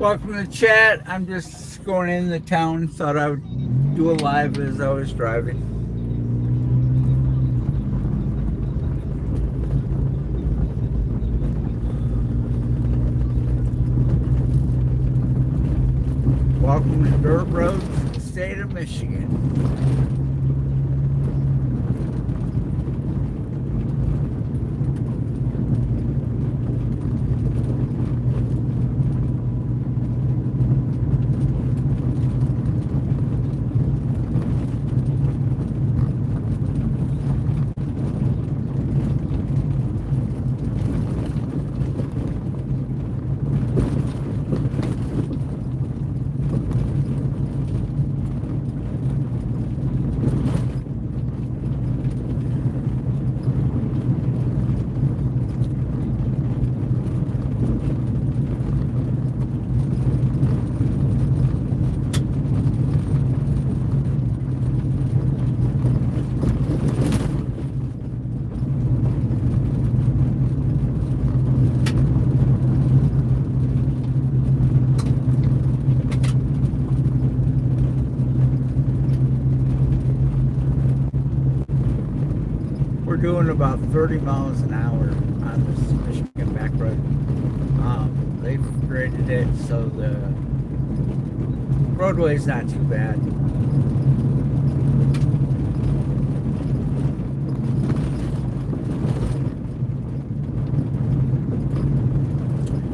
Welcome to the chat. I'm just going in the town. Thought I would do a live as I was driving. Welcome to Dirt Roads in the state of Michigan. We're doing about 30 miles an hour on this Michigan back road. They've graded it so the roadway is not too bad.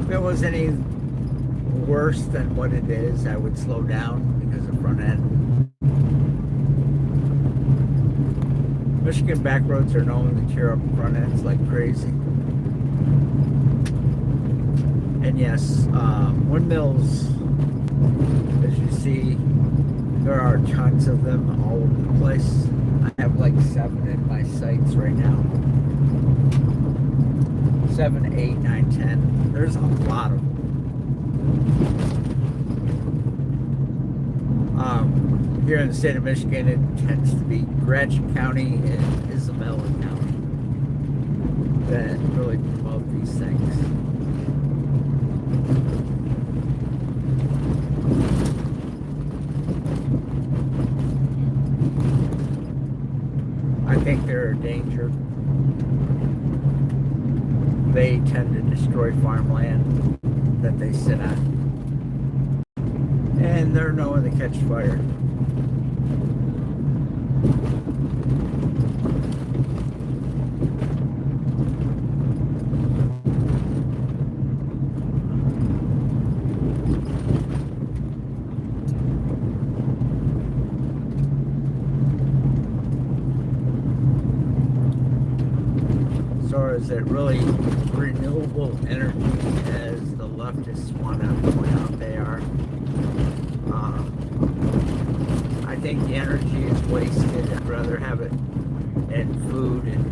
If it was any worse than what it is, I would slow down because of front end. Michigan back roads are known to tear up front ends like crazy. And yes, windmills, as you see, there are tons of them all over the place. I have like 7 in my sights right now. 7, 8, 9, 10. There's a lot of them. Here in the state of Michigan, it tends to be Gratiot County and Isabella County that really promote these things. I think they're a danger. They tend to destroy farmland that they sit on. And they're known to catch fire. Is it really renewable energy as the leftists want to point out they are? I think the energy is wasted. I'd rather have it in food and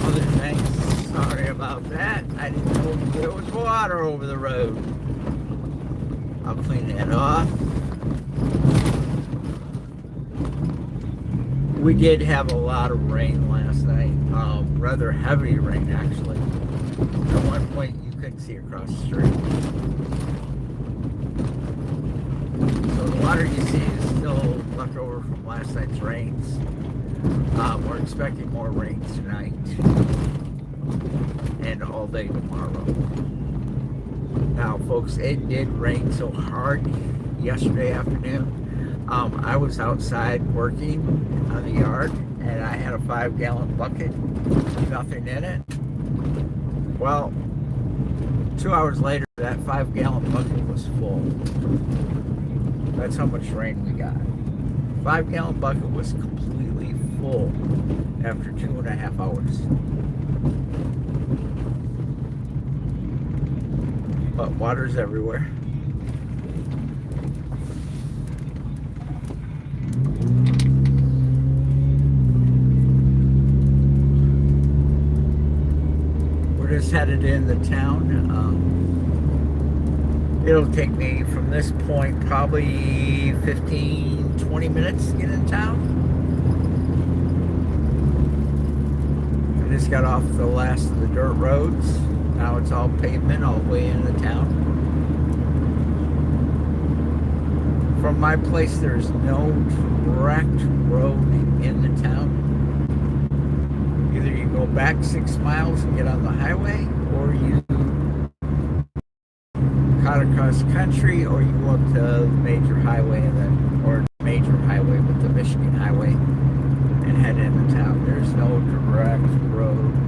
other things. Sorry about that. I didn't know there was water over the road. I'll clean that off. We did have a lot of rain last night, rather heavy rain actually. At one point you couldn't see across the street. So the water you see is still left over from last night's rains. We're expecting more rain tonight and all day tomorrow. Now folks, it did rain so hard yesterday afternoon. I was outside working on the yard and I had a 5-gallon bucket, nothing in it. Well, 2 hours later, that 5-gallon bucket was full. That's how much rain we got. 5-gallon bucket was completely full after 2.5 hours. But water's everywhere. Just headed into town. It'll take me from this point probably 15-20 minutes to get in town. I just got off the last of the dirt roads. Now it's all pavement all the way into town. From my place, there's no direct road in the town. Either you go back 6 miles and get on the highway, or you cut across country, or you go up to the major highway and then, or major highway with the Michigan highway, and head into town. There's no direct road.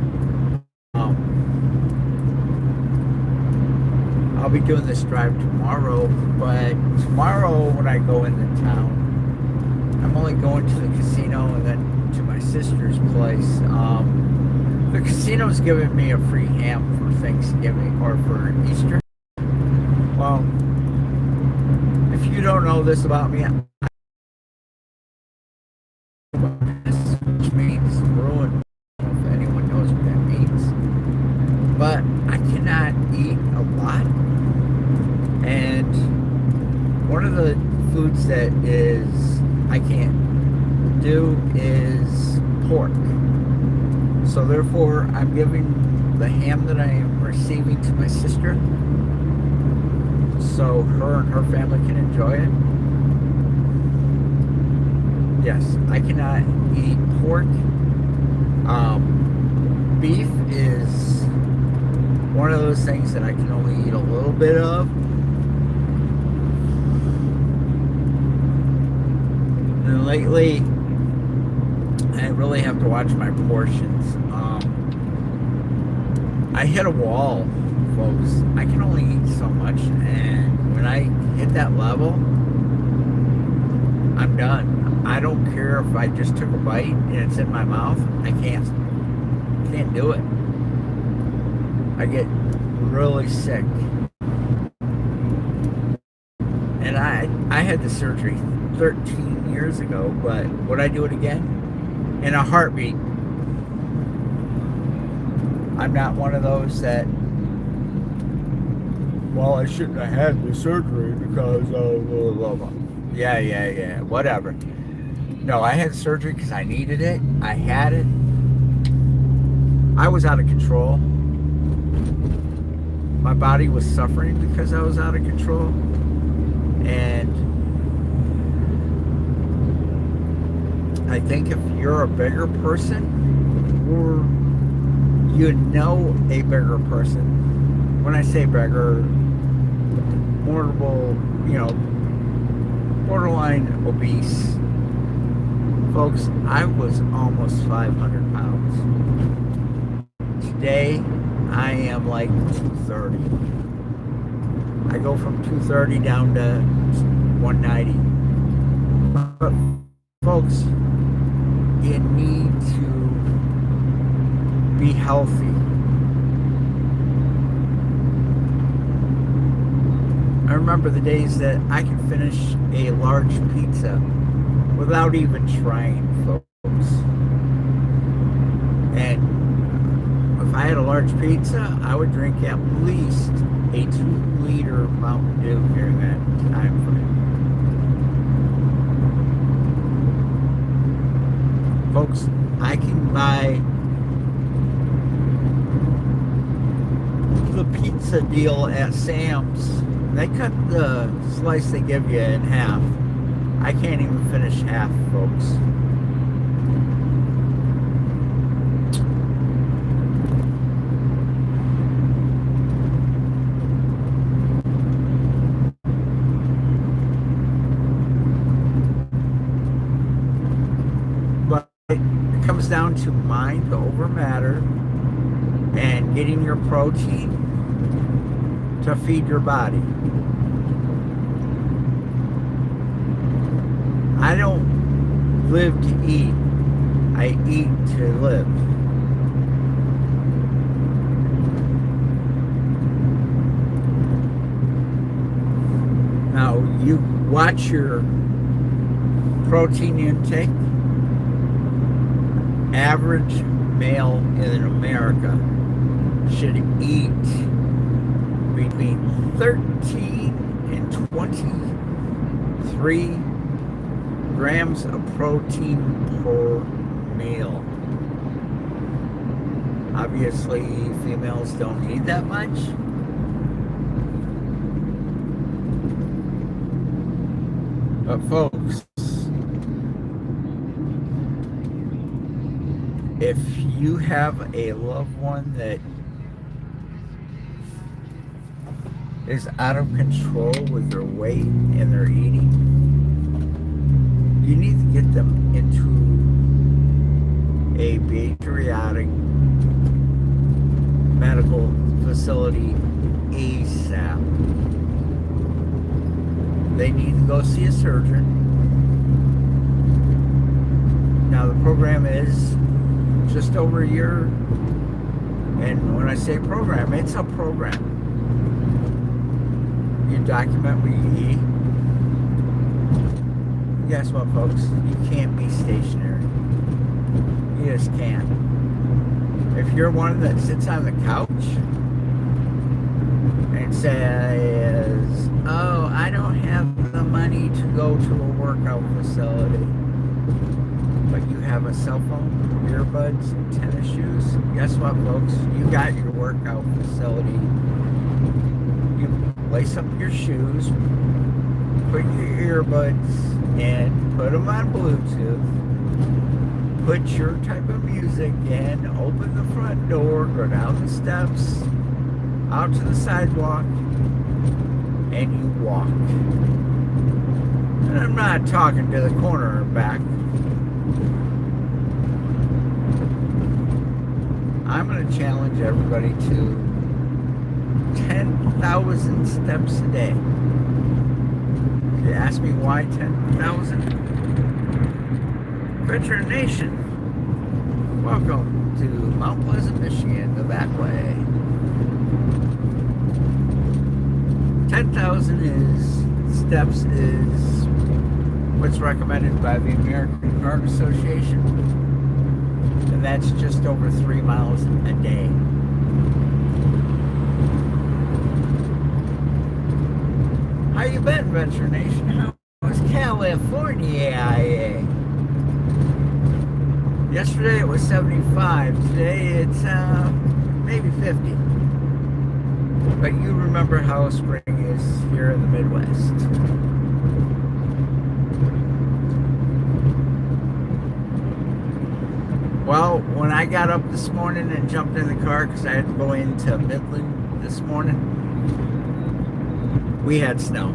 I'll be doing this drive tomorrow, but tomorrow when I go into town, I'm only going to the casino and then to my sister's place. The casino's giving me a free ham for Thanksgiving or for Easter. Well, if you don't know this about me, which means ruin, if anyone knows what that means. But I cannot eat a lot. And one of the foods that I can't do is pork. So therefore, I'm giving the ham that I am receiving to my sister, so her and her family can enjoy it. Yes, I cannot eat pork. Beef is one of those things that I can only eat a little bit of. And lately, I really have to watch my portions. I hit a wall, folks. I can only eat so much, and when I hit that level, I'm done. I don't care if I just took a bite and it's in my mouth. I can't do it. I get really sick. And I had the surgery 13 years ago, but would I do it again? In a heartbeat. I'm not one of those that, well, I shouldn't have had the surgery because of blah, blah, blah. Yeah, whatever. No, I had surgery because I needed it. I had it. I was out of control. My body was suffering because I was out of control. And I think if you're a bigger person, or you know a bigger person, when I say bigger, borderline obese, folks, I was almost 500 pounds. Today, I am like 230. I go from 230 down to 190. But folks, you need to be healthy. I remember the days that I could finish a large pizza without even trying, folks. And if I had a large pizza, I would drink at least a 2-liter Mountain Dew during that time frame. Folks, I can buy the pizza deal at Sam's. They cut the slice they give you in half. I can't even finish half, folks. But it comes down to mind over matter and getting your protein to feed your body. I don't live to eat. I eat to live. Now, you watch your protein intake. Average male in America should eat between 13 and 23 grams of protein per meal. Obviously, females don't need that much. But folks, if you have a loved one that is out of control with their weight and their eating, you need to get them into a pediatric medical facility ASAP. They need to go see a surgeon. Now the program is just over a year, and when I say program, it's a program. You document what you eat. Guess what, folks? You can't be stationary. You just can't. If you're one that sits on the couch and says, oh, I don't have the money to go to a workout facility, but you have a cell phone, earbuds, and tennis shoes, guess what, folks? You got your workout facility. You lace up your shoes, put your earbuds in, put them on Bluetooth, put your type of music in, open the front door, go down the steps, out to the sidewalk, and you walk. And I'm not talking to the corner or back. I'm going to challenge everybody to 10,000 steps a day. If you ask me why 10,000, Veteran Nation, welcome to Mount Pleasant, Michigan, the back way. 10,000 steps is what's recommended by the American Heart Association, and that's just over 3 miles a day. How you been, Veteran Nation? How was California? Yesterday it was 75. Today it's maybe 50. But you remember how spring is here in the Midwest. Well, when I got up this morning and jumped in the car because I had to go into Midland this morning, we had snow.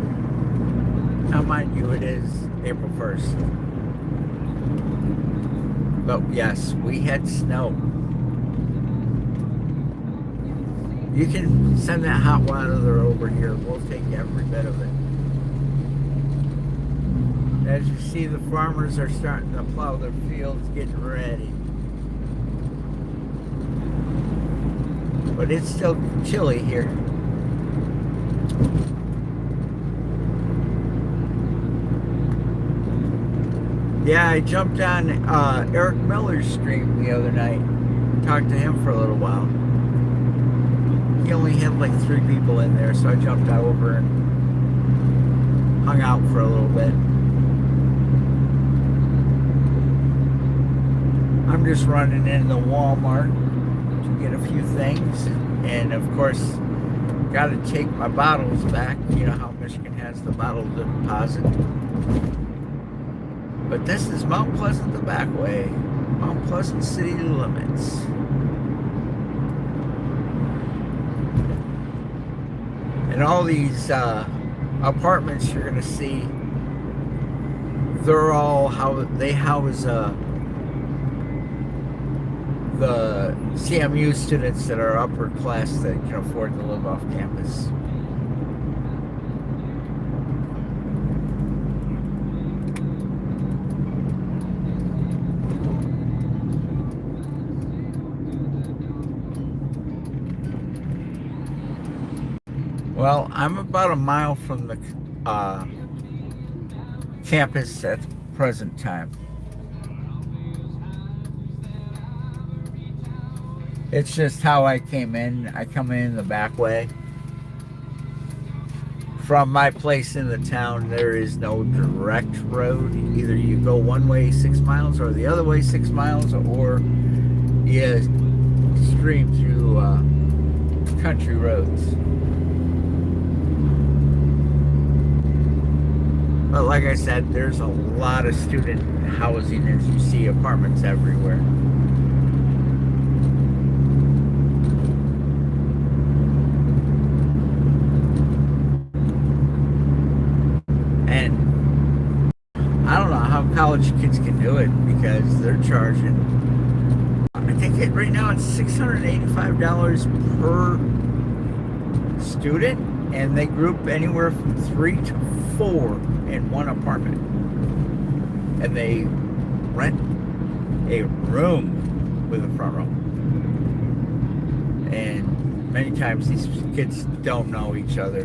Now, mind you, it is April 1st. But yes, we had snow. You can send that hot water over here. We'll take every bit of it. As you see, the farmers are starting to plow their fields, getting ready. But it's still chilly here. Yeah, I jumped on Eric Miller's stream the other night. Talked to him for a little while. He only had like 3 people in there, so I jumped over and hung out for a little bit. I'm just running into Walmart to get a few things, and of course, got to take my bottles back. You know how Michigan has the bottle deposit. But this is Mount Pleasant, the back way. Mount Pleasant city limits. And all these apartments you're going to see, they're all how they house the CMU students that are upper class that can afford to live off campus. Well, I'm about a mile from the campus at the present time. It's just how I came in. I come in the back way. From my place in the town, there is no direct road. Either you go one way 6 miles or the other way 6 miles, or you stream through country roads. But like I said, there's a lot of student housing, as you see apartments everywhere. And I don't know how college kids can do it, because they're charging, I think right now it's $685 per student, and they group anywhere from 3 to 4 in one apartment, and they rent a room with a front room. And many times these kids don't know each other.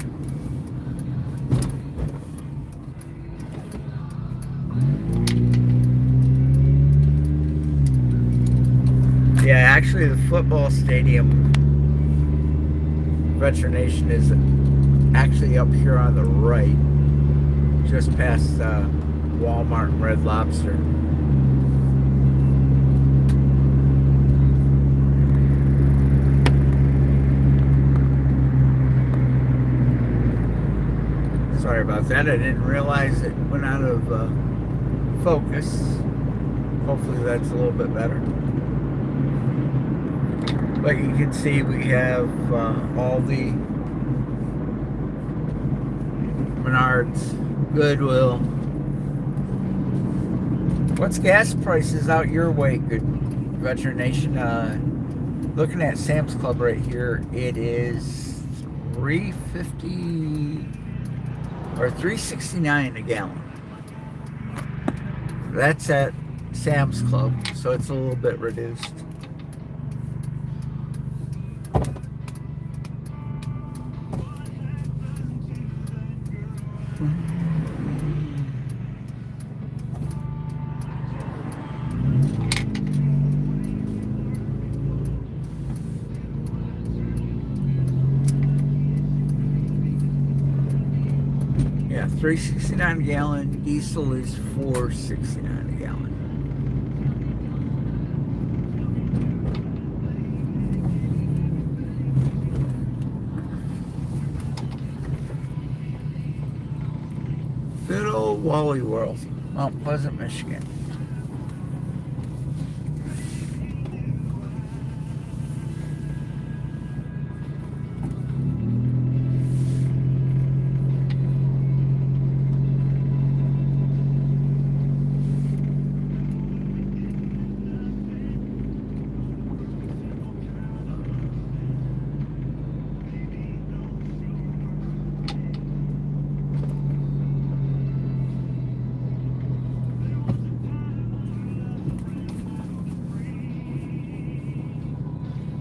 Yeah, actually the football stadium, Veteran Nation, is actually up here on the right, just past Walmart and Red Lobster. Sorry about that. I didn't realize it went out of focus. Hopefully that's a little bit better. But you can see we have all the Menards, Goodwill. What's gas prices out your way, good Veteran Nation? Looking at Sam's Club right here, it is $3.50 or $3.69 a gallon. That's at Sam's Club, so it's a little bit reduced. Yeah, $3.69 a gallon. Diesel is $4.69 a gallon. Good old Wally World, Mount Pleasant, Michigan.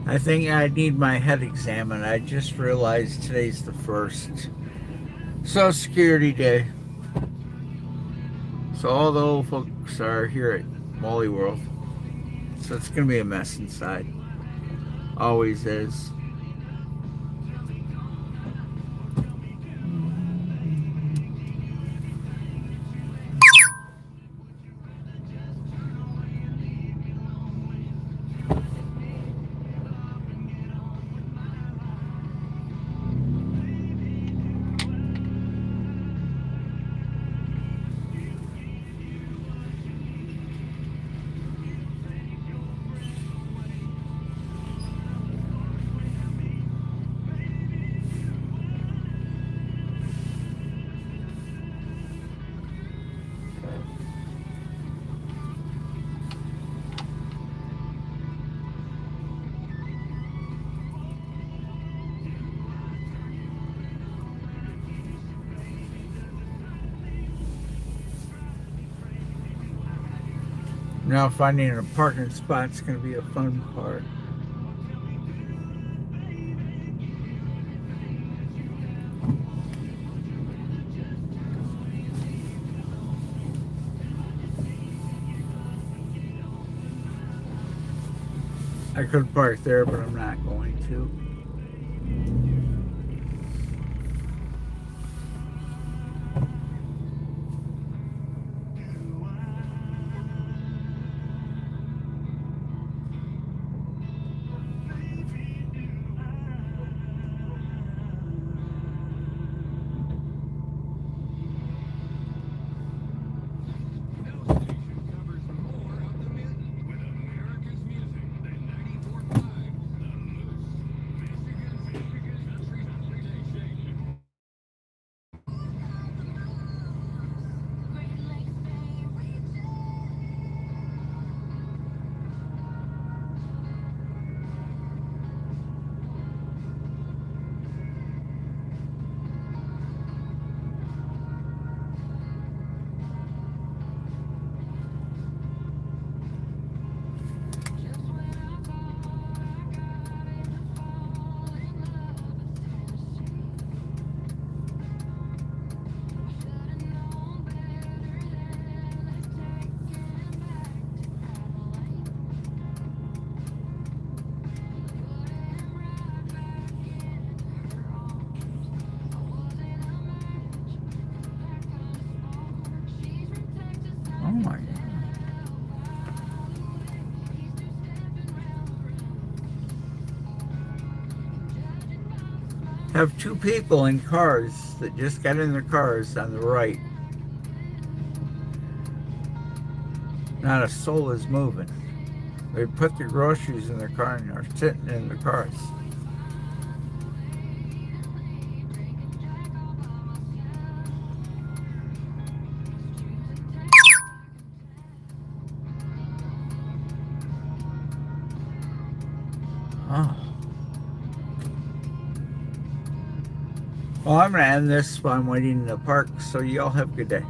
I think I need my head examined. I just realized today's the 1st. Social Security Day. So all the old folks are here at Wally World. So it's going to be a mess inside. Always is. Now finding a parking spot's going to be a fun part. I could park there, but I'm not going to. Have two people in cars that just got in their cars on the right. Not a soul is moving. They put their groceries in their car and are sitting in their cars. Oh. Well, I'm going to end this while I'm waiting in the park, so you all have a good day.